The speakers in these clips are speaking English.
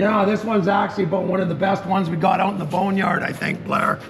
Yeah, this one's actually about one of the best ones we got out in the boneyard, I think, Blair.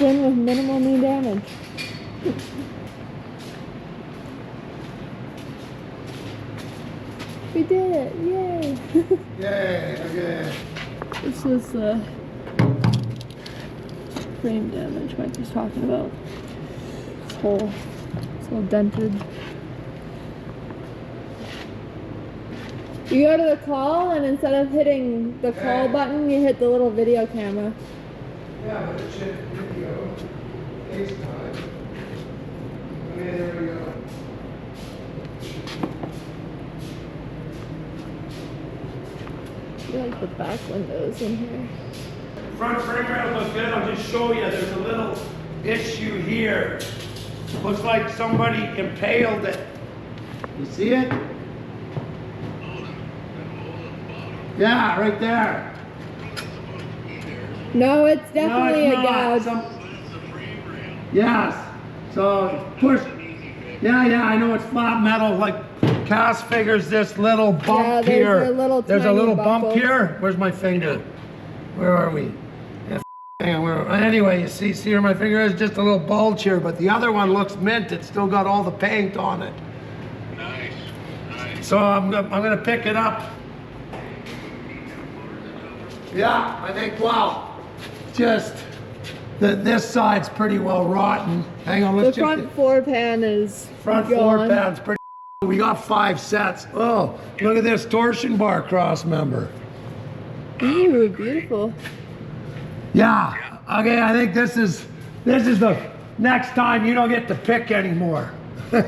In with minimal knee damage. We did it! Yay! Yay, okay. This was frame damage Mike was talking about. It's all dented. You go to the call and instead of hitting the call button, you hit the little video camera. Yeah, but it should video, FaceTime. Okay, there we go. I like the back windows in here. Front frame rails look good. I'll just show you. There's a little issue here. Looks like somebody impaled it. You see it? Yeah, right there. No, it's definitely No, a it's gouge. Yes. So push. Yeah, I know it's flat metal. Like Cass figures this little bump here. There's a little bump here. Where's my finger? Where are we? Yeah, hang on. Anyway, you see where my finger is? Just a little bulge here. But the other one looks mint. It's still got all the paint on it. Nice. So I'm gonna pick it up. Yeah, I think, wow. Just this side's pretty well rotten. Hang on, let's check. The front floor pan is front floor pan's pretty. We got 5 sets. Oh, look at this torsion bar cross member. Ooh, beautiful. Yeah. Okay, I think this is the next time you don't get to pick anymore. Okay,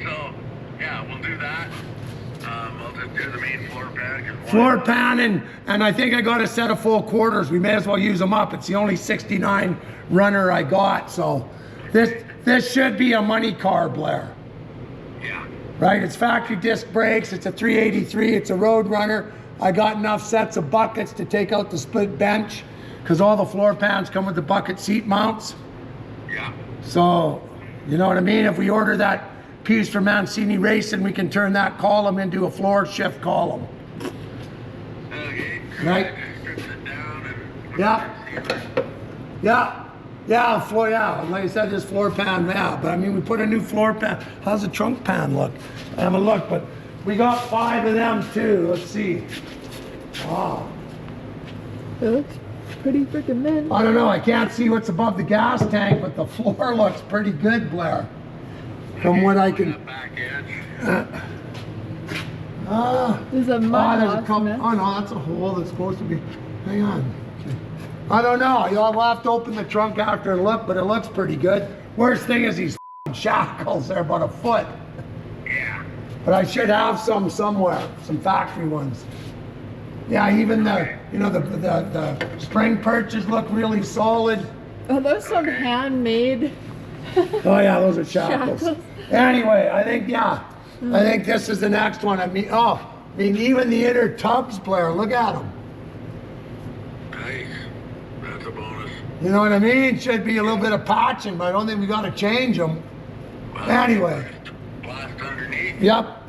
so yeah, we'll do that. I'll just do the main floor pan. Floor pan, and I think I got a set of full quarters. We may as well use them up. It's the only 69 runner I got, so this should be a money car, Blair. Yeah. Right, it's factory disc brakes. It's a 383. It's a RoadRunner. I got enough sets of buckets to take out the split bench because all the floor pans come with the bucket seat mounts. Yeah. So, you know what I mean? If we order that piece from Mancini Racing, we can turn that column into a floor shift column. Okay. Right? Strip it down and Yeah, floor, yeah. Like I said, this floor pan, yeah. But I mean, we put a new floor pan. How's the trunk pan look? I haven't looked, but we got 5 of them too. Let's see. Wow. It looks pretty freaking mint. I don't know. I can't see what's above the gas tank, but the floor looks pretty good, Blair. From what I can. There's a mud there's a couple. Oh no, that's a hole that's supposed to be. Hang on. Okay. I don't know. You'll have to open the trunk after and look, but it looks pretty good. Worst thing is these shackles. They're about a foot. Yeah. But I should have some somewhere, some factory ones. Yeah, even the, you know, the spring perches look really solid. Oh, those some handmade. Oh yeah, those are shackles. Shackles. Anyway, I think, yeah, I think this is the next one. I mean, even the inner tubs, Blair, look at them. Nice. That's a bonus. You know what I mean? Should be a little bit of patching, but I don't think we got to change them. Well, Anyway. blast underneath. Yep.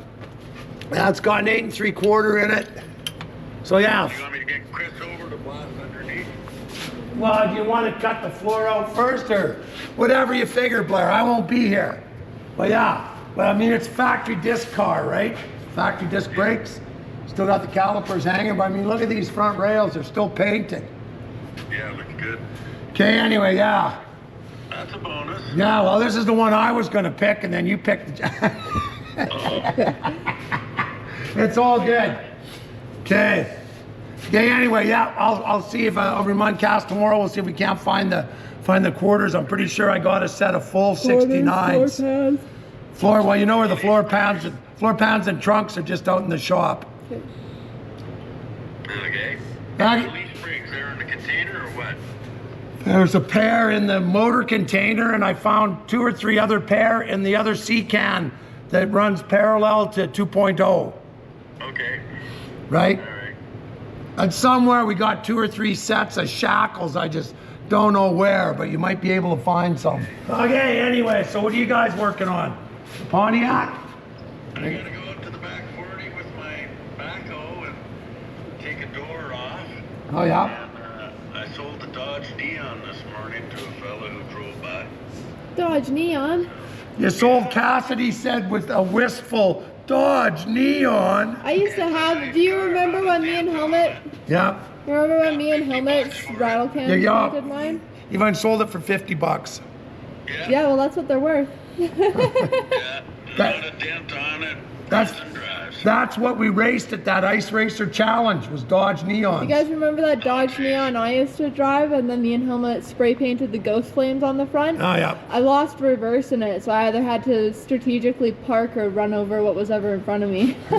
That's got an 8 3/4 in it. So yeah. You want me to get Chris over to blast underneath? Well, do you want to cut the floor out first or whatever you figure, Blair? I won't be here. But yeah, well, I mean, it's factory disc car, right? Factory disc brakes. Still got the calipers hanging, but I mean, look at these front rails. They're still painted. Yeah, looks good. Okay, anyway, yeah. That's a bonus. Yeah, well, this is the one I was going to pick, and then you picked the... It's all good. Okay. Okay, anyway, yeah, I'll see if I'll remind Cass tomorrow. We'll see if we can't find the quarters. I'm pretty sure I got a set of full 69s. Floor, well, you know where the floor pans and trunks are just out in the shop. Okay. Now, Leaf springs there in the container or what? there's a pair in the motor container, and I found 2 or 3 other pair in the other C can that runs parallel to 2.0. Okay. Right? All right. And somewhere we got 2 or 3 sets of shackles. I just don't know where, but you might be able to find some. Okay, anyway, so what are you guys working on? The Pontiac? I gotta go up to the back 40 with my backhoe and take a door off. Oh, yeah. And I sold the Dodge Neon this morning to a fella who drove by. Dodge Neon. You sold, Cassidy said, with a wistful Dodge Neon. I used to have. Do you remember when me and Helmet? Yeah. Remember when me and Helmet's rattle cans Yeah. did mine? You even sold it for $50. Yeah. Yeah, well, that's what they're worth. Yeah. Not a dent on it. That's- Press and drives. That's what we raced at that Ice Racer Challenge, was Dodge Neon. You guys remember that Dodge Neon I used to drive, and then me and Helmet spray painted the ghost flames on the front? Oh, yeah. I lost reverse in it, so I either had to strategically park or run over what was ever in front of me. Oh,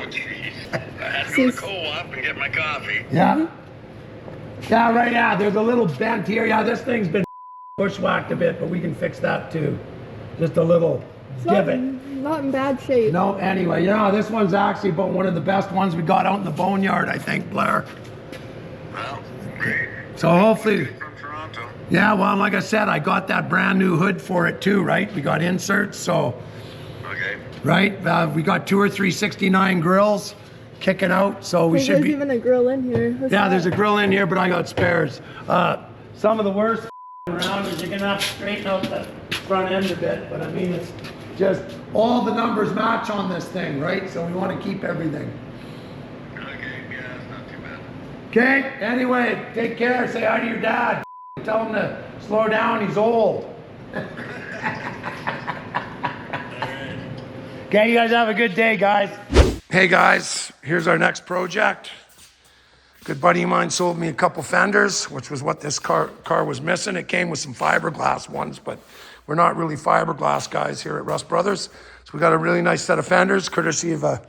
jeez. I had to go to co-op and get my coffee. Yeah. Yeah, right, yeah, there's a little bent here. Yeah, this thing's been bushwhacked a bit, but we can fix that too. Just a little divot. Not in bad shape. No, anyway, yeah, this one's actually about one of the best ones we got out in the boneyard, I think, Blair. Well, great. So hopefully, From Toronto. yeah, well, like I said, I got that brand new hood for it too, right? We got inserts, so, Okay. right? We got 2 or 3 69 grills kicking out, so we should There's be... even a grill in here. What's Yeah, that? there's a grill in here, but I got spares. Some of the worst around is you're gonna have to straighten out the front end a bit, but I mean, it's just, all the numbers match on this thing, right? So we want to keep everything. Okay, yeah, it's not too bad. Okay, anyway, take care, say hi to your dad. Tell him to slow down, he's old. Okay, you guys have a good day, guys. Hey guys, here's our next project. Good buddy of mine sold me a couple fenders, which was what this car was missing. It came with some fiberglass ones, but we're not really fiberglass guys here at Rust Brothers. So we got a really nice set of fenders, courtesy of a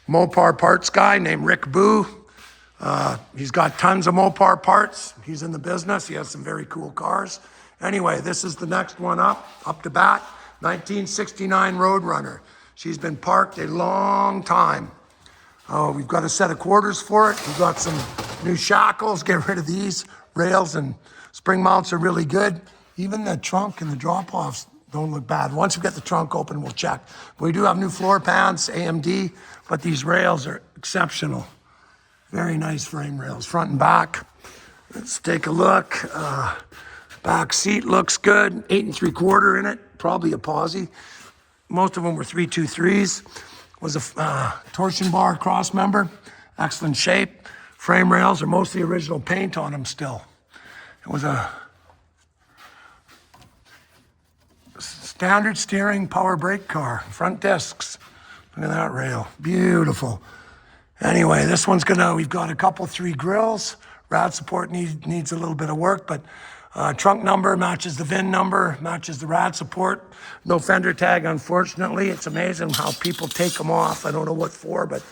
Mopar parts guy named Rick Boo. He's got tons of Mopar parts. He's in the business. He has some very cool cars. Anyway, this is the next one up to bat, 1969 RoadRunner. She's been parked a long time. We've got a set of quarters for it. We've got some new shackles. Get rid of these. Rails and spring mounts are really good. Even the trunk and the drop-offs don't look bad. Once we get the trunk open, we'll check. But we do have new floor pans, AMD, but these rails are exceptional. Very nice frame rails, front and back. Let's take a look. Back seat looks good. 8 3/4 in it, probably a posi. Most of them were 323s. Was a torsion bar cross member, excellent shape. Frame rails are mostly original paint on them still. It was a standard steering power brake car, front discs. Look at that rail, beautiful. Anyway, this one's we've got a couple 3 grills. Rad support needs a little bit of work, but Trunk number matches the VIN number, matches the rad support. No fender tag, unfortunately. It's amazing how people take them off. I don't know what for, but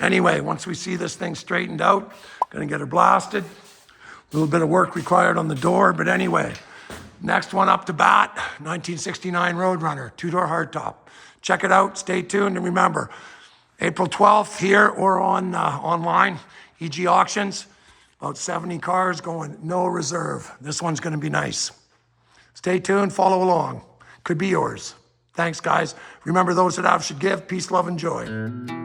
anyway, once we see this thing straightened out, gonna get her blasted. A little bit of work required on the door, but anyway. Next one up to bat, 1969 RoadRunner, two-door hardtop. Check it out, stay tuned, and remember, April 12th here or on online, EG Auctions. About 70 cars going, no reserve. This one's gonna be nice. Stay tuned, follow along. Could be yours. Thanks, guys. Remember, those that have should give. Peace, love, and joy.